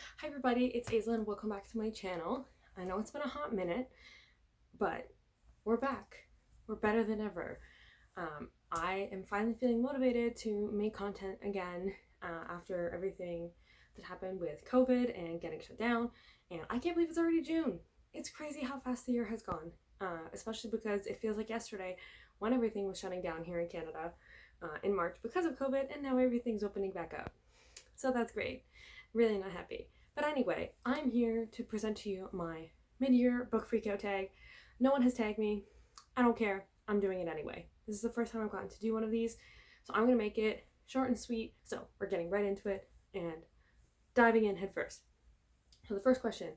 Hi everybody, it's Aislinn. Welcome back to my channel. I know it's been a hot minute, but we're back. We're better than ever. I am finally feeling motivated to make content again after everything that happened with COVID and getting shut down. And I can't believe it's already June. It's crazy how fast the year has gone, especially because it feels like yesterday when everything was shutting down here in Canada in March because of COVID, and now everything's opening back up. So that's great. Really not happy. But anyway, I'm here to present to you my mid-year book freakout tag. No one has tagged me. I don't care. I'm doing it anyway. This is the first time I've gotten to do one of these, so I'm going to make it short and sweet. So we're getting right into it and diving in head first. So the first question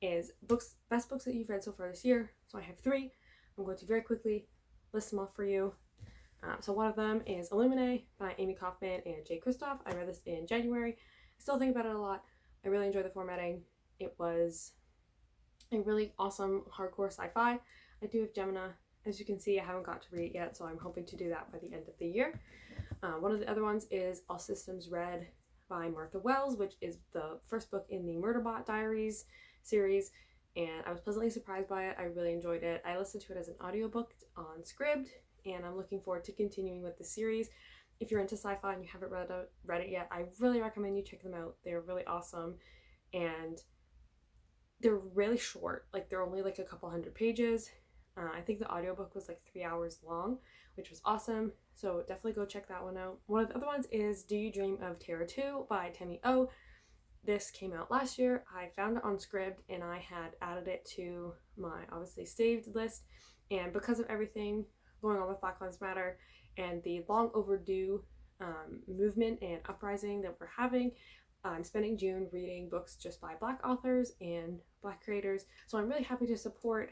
is best books that you've read so far this year. So I have 3. I'm going to very quickly list them off for you. So one of them is Illuminae by Amy Kaufman and Jay Kristoff. I read this in January. I still think about it a lot. I really enjoyed the formatting. It was a really awesome hardcore sci-fi. I do have Gemina. As you can see, I haven't got to read it yet, so I'm hoping to do that by the end of the year. One of the other ones is All Systems Red by Martha Wells, which is the first book in the Murderbot Diaries series, and I was pleasantly surprised by it. I really enjoyed it. I listened to it as an audiobook on Scribd, and I'm looking forward to continuing with the series. If you're into sci-fi and you haven't read it yet, I really recommend you check them out. They're really awesome, and they're really short. Like, they're only like a couple hundred pages. I think the audiobook was like 3 hours long, which was awesome. So definitely go check that one out. One of the other ones is Do You Dream of Terror 2 by Tammy O. This came out last year. I found it on Scribd and I had added it to my obviously saved list. And because of everything going on with Black Lives Matter and the long overdue movement and uprising that we're having, I'm spending June reading books just by Black authors and Black creators. So I'm really happy to support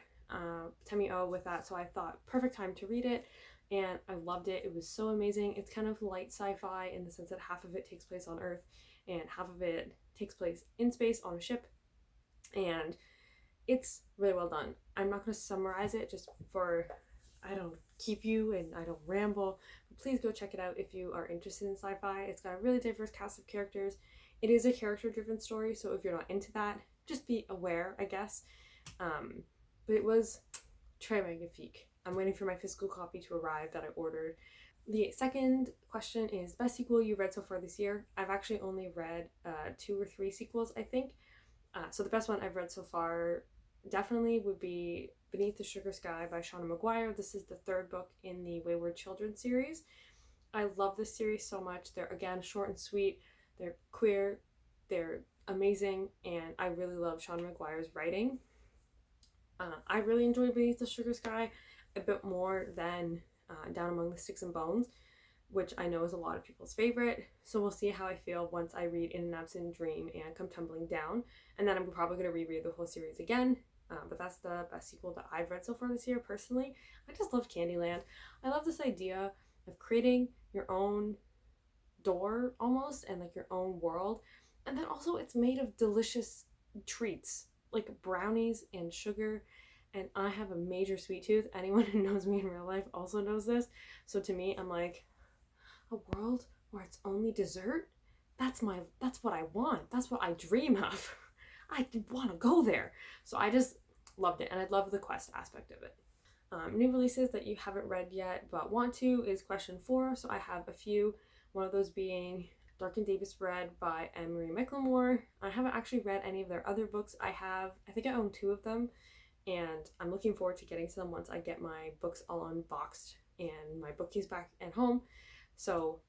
Tammy O with that. So I thought perfect time to read it, and I loved it. It was so amazing. It's kind of light sci-fi in the sense that half of it takes place on Earth and half of it takes place in space on a ship, and it's really well done. I'm not going to summarize it just for I don't keep you and I don't ramble, but please go check it out if you are interested in sci-fi. It's got a really diverse cast of characters. It is a character-driven story, so if you're not into that, just be aware, I guess. But it was très magnifique. I'm waiting for my physical copy to arrive that I ordered. The second question is best sequel you read so far this year. I've actually only read 2 or 3 sequels, I think. So the best one I've read so far definitely would be Beneath the Sugar Sky by Shauna Maguire. This is the 3rd book in the Wayward Children series. I love this series so much. They're, again, short and sweet. They're queer. They're amazing. And I really love Shauna Maguire's writing. I really enjoy Beneath the Sugar Sky a bit more than Down Among the Sticks and Bones, which I know is a lot of people's favorite. So we'll see how I feel once I read In an Absent Dream and Come Tumbling Down. And then I'm probably going to reread the whole series again. But that's the best sequel that I've read so far this year, personally. I just love Candyland. I love this idea of creating your own door, almost, and like your own world. And then also it's made of delicious treats, like brownies and sugar. And I have a major sweet tooth. Anyone who knows me in real life also knows this. So to me, I'm like, a world where it's only dessert? That's what I want. That's what I dream of. I want to go there. So I just loved it, and I love the quest aspect of it. New releases that you haven't read yet but want to is question 4. So I have a few. One of those being Dark and Davis Bread by Anne-Marie McLemore. I haven't actually read any of their other books. I think I own 2 of them, and I'm looking forward to getting to them once I get my books all unboxed and my bookcase back at home. So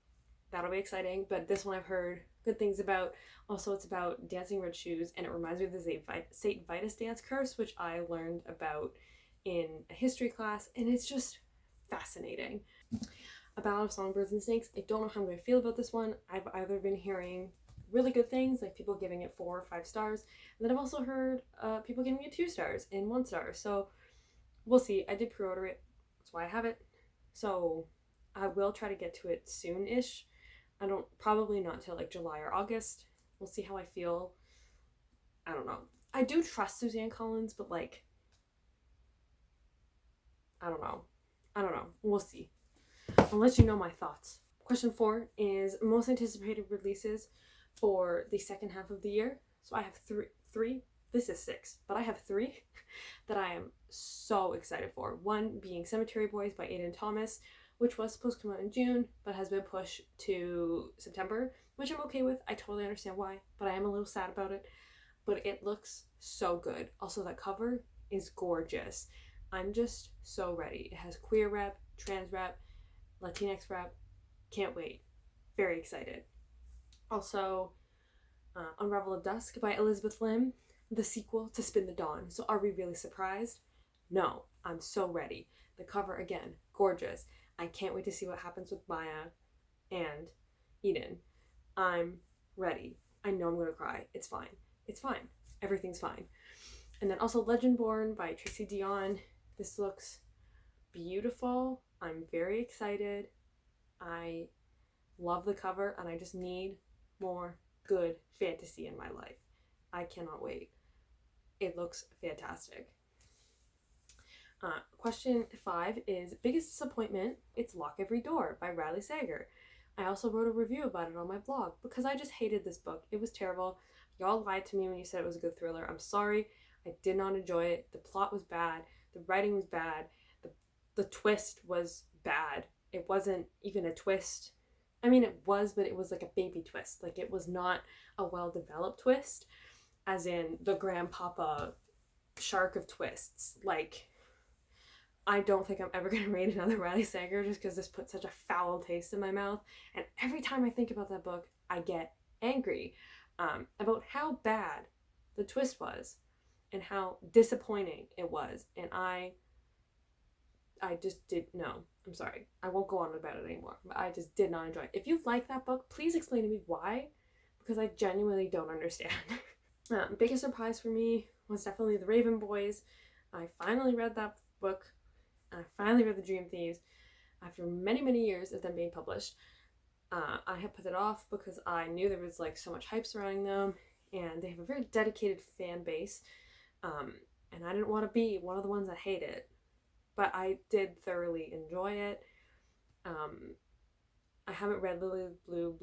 that'll be exciting. But this one I've heard good things about. Also, it's about dancing red shoes, and it reminds me of the St. Vitus dance curse, which I learned about in a history class, and it's just fascinating. A Ballad of Songbirds and Snakes. I don't know how I'm going to feel about this one. I've either been hearing really good things, like people giving it 4 or 5 stars, and then I've also heard people giving it 2 stars and 1 star. So we'll see. I did pre-order it. That's why I have it. So I will try to get to it soon-ish. Probably not till like July or August. We'll see how I feel. I don't know. I do trust Suzanne Collins, but like, I don't know. We'll see. I'll let you know my thoughts. Question 4 is most anticipated releases for the second half of the year. So I have three, this is 6, but I have 3 that I am so excited for. One being Cemetery Boys by Aiden Thomas, which was supposed to come out in June, but has been pushed to September, which I'm okay with. I totally understand why, but I am a little sad about it. But it looks so good. Also, that cover is gorgeous. I'm just so ready. It has queer rep, trans rep, Latinx rep. Can't wait. Very excited. Also, Unravel of Dusk by Elizabeth Lim, the sequel to Spin the Dawn. So are we really surprised? No, I'm so ready. The cover, again, gorgeous. I can't wait to see what happens with Maya and Eden. I'm ready. I know I'm going to cry. It's fine. It's fine. Everything's fine. And then also Legendborn by Tracy Dion. This looks beautiful. I'm very excited. I love the cover, and I just need more good fantasy in my life. I cannot wait. It looks fantastic. Question 5 is biggest disappointment. It's Lock Every Door by Riley Sager. I also wrote a review about it on my blog because I just hated this book. It was terrible. Y'all lied to me when you said it was a good thriller. I'm sorry. I did not enjoy it. The plot was bad. The writing was bad. The twist was bad. It wasn't even a twist. I mean, it was, but it was like a baby twist. Like, it was not a well-developed twist, as in the grandpapa shark of twists. Like, I don't think I'm ever going to read another Riley Sager just because this put such a foul taste in my mouth. And every time I think about that book, I get angry about how bad the twist was and how disappointing it was. And I just did, no, I'm sorry. I won't go on about it anymore. But I just did not enjoy it. If you like that book, please explain to me why, because I genuinely don't understand. Biggest surprise for me was definitely The Raven Boys. I finally read that book. I finally read The Dream Thieves after many, many years of them being published. I had put it off because I knew there was like so much hype surrounding them, and they have a very dedicated fan base, and I didn't want to be one of the ones that hate it, but I did thoroughly enjoy it. I haven't read Lily Blue.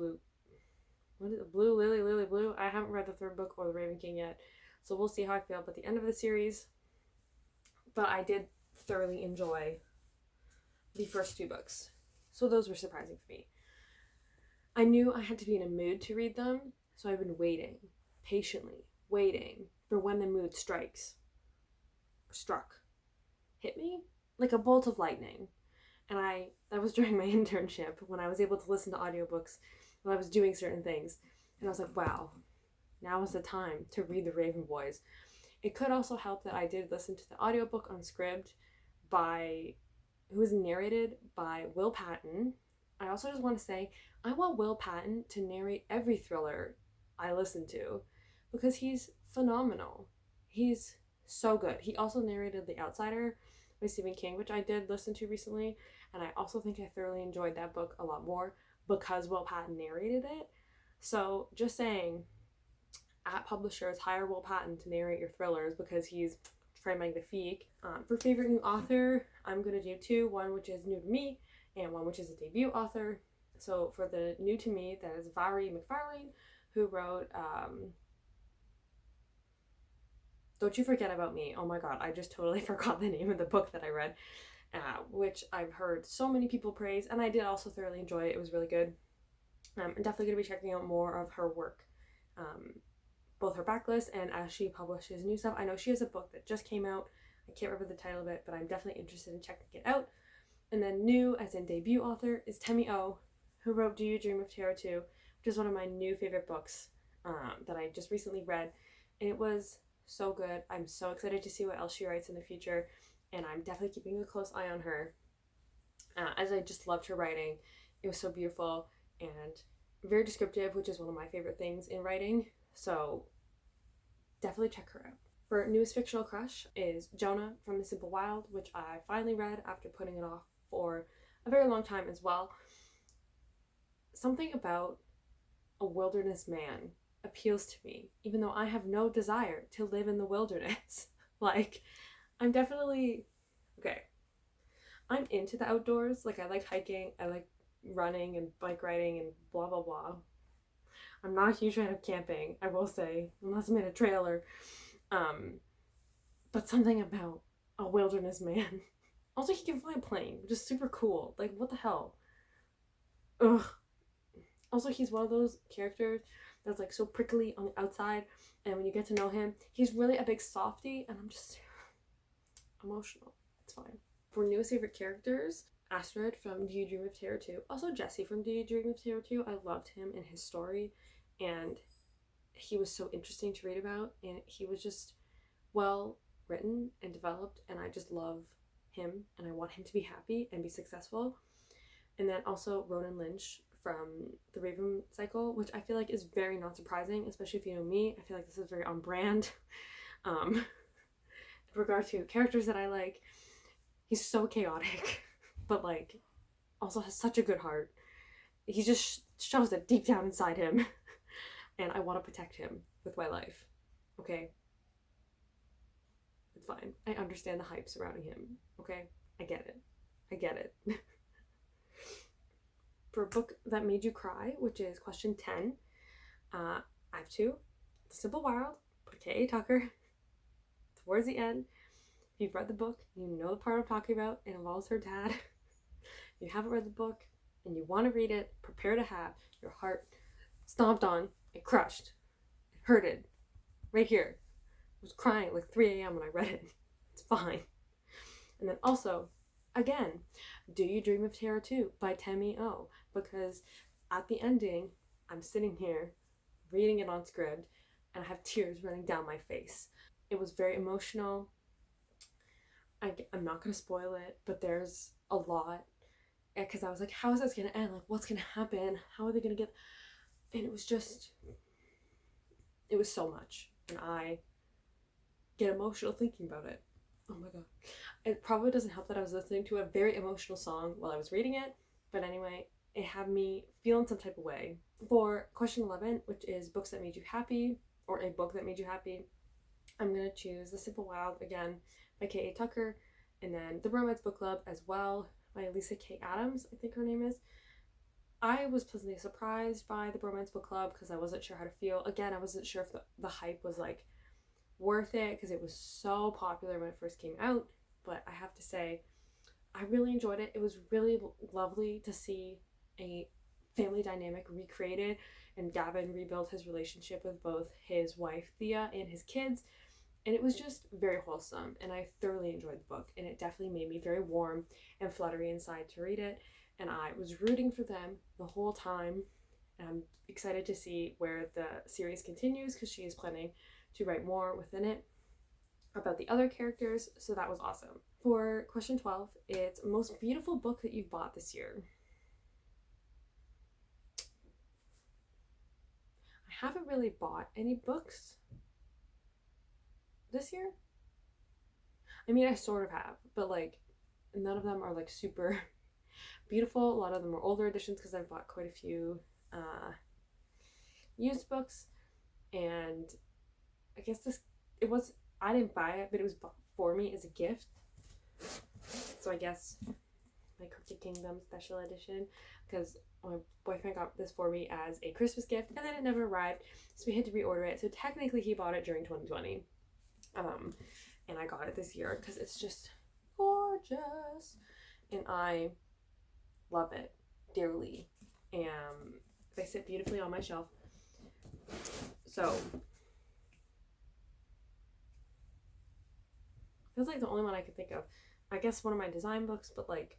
What is it? Lily Blue? I haven't read the 3rd book or The Raven King yet, so we'll see how I feel about the end of the series. But I did thoroughly enjoy the first 2 books, so those were surprising for me. I knew I had to be in a mood to read them, so I've been waiting, patiently waiting for when the mood hit me like a bolt of lightning. And that was during my internship when I was able to listen to audiobooks when I was doing certain things, and I was like, wow, now is the time to read The Raven Boys. It could also help that I did listen to the audiobook on Scribd who was narrated by Will Patton. I also just want to say, I want Will Patton to narrate every thriller I listen to because he's phenomenal. He's so good. He also narrated The Outsider by Stephen King, which I did listen to recently, and I also think I thoroughly enjoyed that book a lot more because Will Patton narrated it. So just saying, at publishers, hire Will Patton to narrate your thrillers because he's très magnifique. For favorite new author, I'm going to do 2, one which is new to me and one which is a debut author. So for the new to me, that is Vari McFarlane, who wrote Don't You Forget About Me. Oh my god, I just totally forgot the name of the book that I read, which I've heard so many people praise, and I did also thoroughly enjoy it. It was really good. I'm definitely going to be checking out more of her work, both her backlist and as she publishes new stuff. I know she has a book that just came out. I can't remember the title of it, but I'm definitely interested in checking it out. And then new, as in debut author, is Temi O, who wrote Do You Dream of Terror 2, which is one of my new favorite books that I just recently read. And it was so good. I'm so excited to see what else she writes in the future, and I'm definitely keeping a close eye on her, as I just loved her writing. It was so beautiful and very descriptive, which is one of my favorite things in writing, so definitely check her out. For newest fictional crush is Jonah from The Simple Wild, which I finally read after putting it off for a very long time as well. Something about a wilderness man appeals to me, even though I have no desire to live in the wilderness. Like, I'm definitely, okay, I'm into the outdoors. Like, I like hiking, I like running and bike riding and blah, blah, blah. I'm not a huge fan of camping, I will say, unless I'm in a trailer. But something about a wilderness man. Also, he can fly a plane, which is super cool. Like, what the hell? Ugh. Also, he's one of those characters that's like so prickly on the outside, and when you get to know him, he's really a big softie, and I'm just emotional. It's fine. For newest favorite characters, Astrid from Do You Dream of Terror 2. Also Jesse from Do You Dream of Terror 2. I loved him and his story, and he was so interesting to read about, and he was just well written and developed, and I just love him, and I want him to be happy and be successful. And then also Ronan Lynch from The Raven Cycle, which I feel like is very not surprising, especially if you know me. I feel like this is very on brand. In regard to characters that I like, he's so chaotic, but like also has such a good heart. He just shows it deep down inside him, and I want to protect him with my life. Okay? It's fine. I understand the hype surrounding him. Okay? I get it. I get it. For a book that made you cry, which is question 10, I have two. The Simple Wild by K.A. Tucker. Towards the end, if you've read the book, you know the part I'm talking about. It involves her dad. If you haven't read the book and you want to read it, prepare to have your heart stomped on and crushed and hurted right here. I was crying at like 3 a.m. when I read it. It's fine. And then also, again, Do You Dream of Terror 2 by Temi O, because at the ending, I'm sitting here reading it on script and I have tears running down my face. It was very emotional. I'm not going to spoil it, but there's a lot, because I was like, how is this going to end? Like, what's going to happen? How are they going to get... And it was so much, and I get emotional thinking about it. Oh my god. It probably doesn't help that I was listening to a very emotional song while I was reading it, but anyway, it had me feeling some type of way. For question 11, which is books that made you happy, or a book that made you happy, I'm going to choose The Simple Wild, again, by K.A. Tucker, and then The Romance Book Club as well, by Lisa K. Adams, I think her name is. I was pleasantly surprised by The Romance Book Club because I wasn't sure how to feel. Again, I wasn't sure if the hype was like worth it because it was so popular when it first came out, but I have to say I really enjoyed it. It was really lovely to see a family dynamic recreated, and Gavin rebuilt his relationship with both his wife Thea and his kids, and it was just very wholesome, and I thoroughly enjoyed the book, and it definitely made me very warm and fluttery inside to read it, and I was rooting for them the whole time, and I'm excited to see where the series continues because she is planning to write more within it about the other characters, so that was awesome. For question 12, it's most beautiful book that you've bought this year. I haven't really bought any books this year. I mean, I sort of have, but like none of them are like super beautiful. A lot of them are older editions because I've bought quite a few used books, and I guess I didn't buy it, but it was bought for me as a gift. So I guess my Crooked Kingdom special edition, because my boyfriend got this for me as a Christmas gift, and then it never arrived, so we had to reorder it. So technically he bought it during 2020, and I got it this year because it's just gorgeous, and I love it dearly, and they sit beautifully on my shelf. So that's like the only one I could think of. I guess one of my design books, but like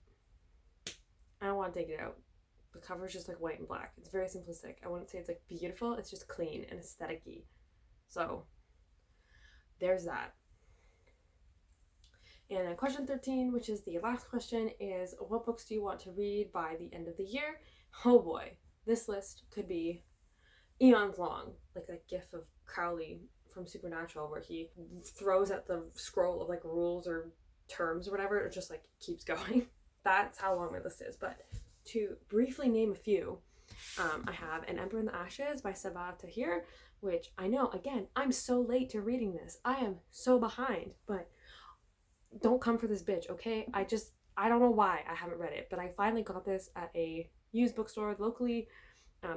I don't want to take it out. The cover's just like white and black. It's very simplistic. I wouldn't say it's like beautiful. It's just clean and aesthetic-y. So there's that. And then question 13, which is the last question, is what books do you want to read by the end of the year? Oh boy, this list could be eons long. Like that gif of Crowley from Supernatural where he throws at the scroll of like rules or terms or whatever. It just like keeps going. That's how long my list is. But to briefly name a few, I have An Emperor in the Ashes by Sabaa Tahir, which I know, again, I'm so late to reading this. I am so behind, but don't come for this bitch, okay? I don't know why I haven't read it, but I finally got this at a used bookstore locally,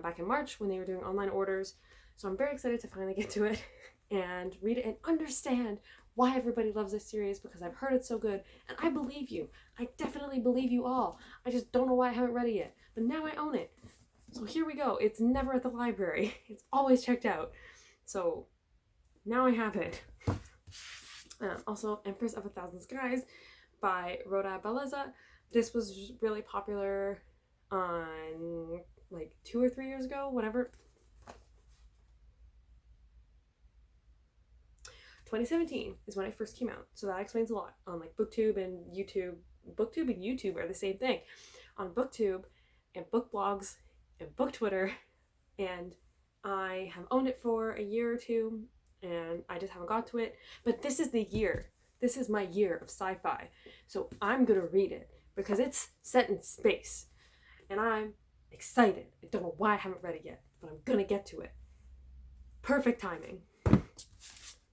back in March when they were doing online orders. So I'm very excited to finally get to it and read it and understand why everybody loves this series, because I've heard it's so good, and I believe you. I definitely believe you all. I just don't know why I haven't read it yet, but now I own it. So here we go. It's never at the library. It's always checked out. So now I have it. Also, Empress of a Thousand Skies by Rhoda Bellezza. This was really popular on like 2 or 3 years ago, whatever. 2017 is when it first came out, so that explains a lot. On like BookTube and YouTube. BookTube and YouTube are the same thing. On BookTube and book blogs and book Twitter, and I have owned it for a year or two, and I just haven't got to it. But this is the year. This is my year of sci-fi, so I'm gonna read it because it's set in space, and I'm excited. I don't know why I haven't read it yet, but I'm gonna get to it. Perfect timing.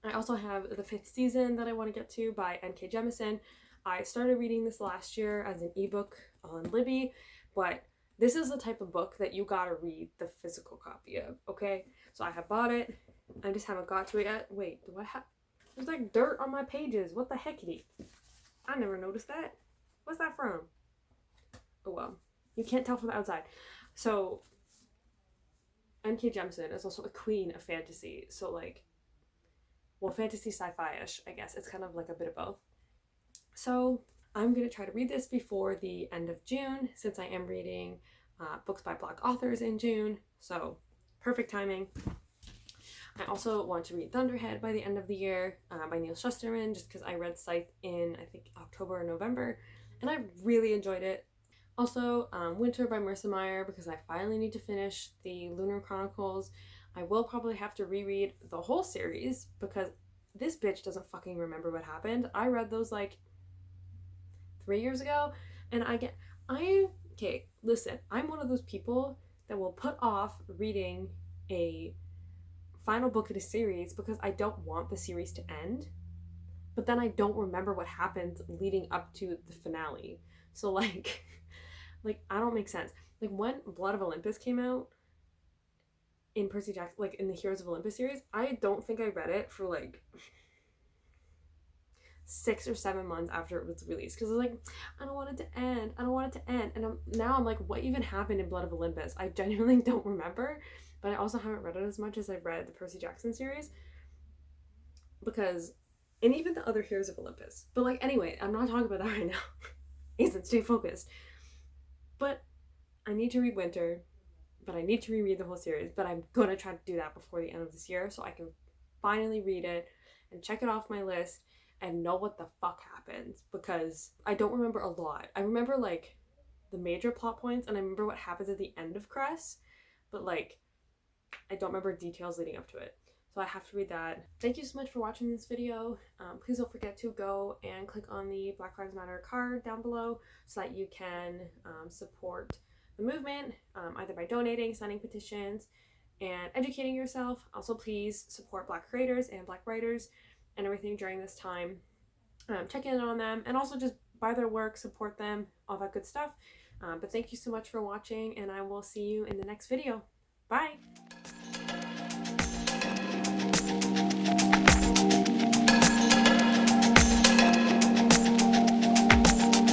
I also have the 5th season that I want to get to by N.K. Jemisin. I started reading this last year as an ebook on Libby, but this is the type of book that you gotta read the physical copy of, okay? So I have bought it. I just haven't got to it yet. Wait, do I have... There's like dirt on my pages. What the heckity? I never noticed that. What's that from? Oh well. You can't tell from the outside. So, N.K. Jemisin is also a queen of fantasy. So like, well, fantasy sci-fi-ish, I guess. It's kind of like a bit of both. So I'm going to try to read this before the end of June, since I am reading books by Black authors in June. So perfect timing. I also want to read Thunderhead by the end of the year by Neil Shusterman, just because I read Scythe in, I think, October or November, and I really enjoyed it. Also, Winter by Marissa Meyer, because I finally need to finish the Lunar Chronicles. I will probably have to reread the whole series, because this bitch doesn't fucking remember what happened. I read those like 3 years ago, and okay, listen, I'm one of those people that will put off reading a final book in a series because I don't want the series to end, but then I don't remember what happened leading up to the finale. So like I don't make sense. Like when Blood of Olympus came out in Percy Jackson, like in the Heroes of Olympus series, I don't think I read it for like 6 or 7 months after it was released, because I was like, I don't want it to end. I don't want it to end. And now I'm like, what even happened in Blood of Olympus? I genuinely don't remember. But I also haven't read it as much as I've read the Percy Jackson series, because, and even the other Heroes of Olympus. But like, anyway, I'm not talking about that right now. Ethan, stay focused. But I need to read Winter, but I need to reread the whole series. But I'm gonna try to do that before the end of this year, so I can finally read it and check it off my list and know what the fuck happens, because I don't remember a lot. I remember like the major plot points, and I remember what happens at the end of Cress, but like I don't remember details leading up to it. So I have to read that. Thank you so much for watching this video. Please don't forget to go and click on the Black Lives Matter card down below so that you can support the movement, either by donating, signing petitions, and educating yourself. Also, please support Black creators and Black writers and everything during this time. Check in on them, and also just buy their work, support them, all that good stuff. But thank you so much for watching, and I will see you in the next video. Bye!